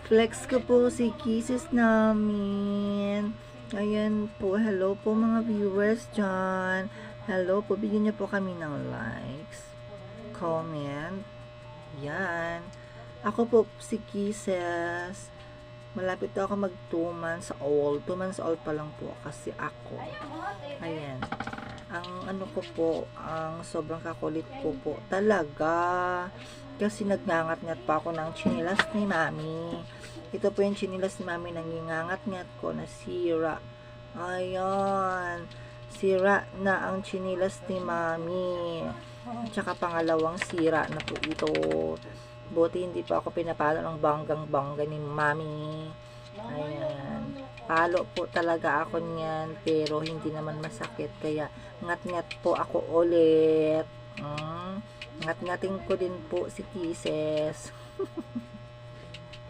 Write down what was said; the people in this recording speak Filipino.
Flex ko po si Kisses namin. Ayan po, hello po mga viewers dyan. Hello po, bigyan niyo po kami ng likes, comment. Yan. Ako po si Kisses. Malapit na ako mag 2 months old. 2 months old pa lang po kasi ako. Ayan. Ang ano ko po, ang sobrang kakulit ko po talaga. Kasi nagngangat-ngat pa ako ng chinilas ni Mami. Ito po yung chinilas ni Mami, nangingangat-ngat ko na sira. Ayan. Sira na ang chinilas ni Mami. Tsaka pangalawang sira na po ito. Buti hindi pa ako pinapalo ng banggang-bangga ni Mami. Ayan. Palo po talaga ako niyan, pero hindi naman masakit. Kaya ngat-ngat po ako ulit. Ngat-ngating ko din po si Kisses.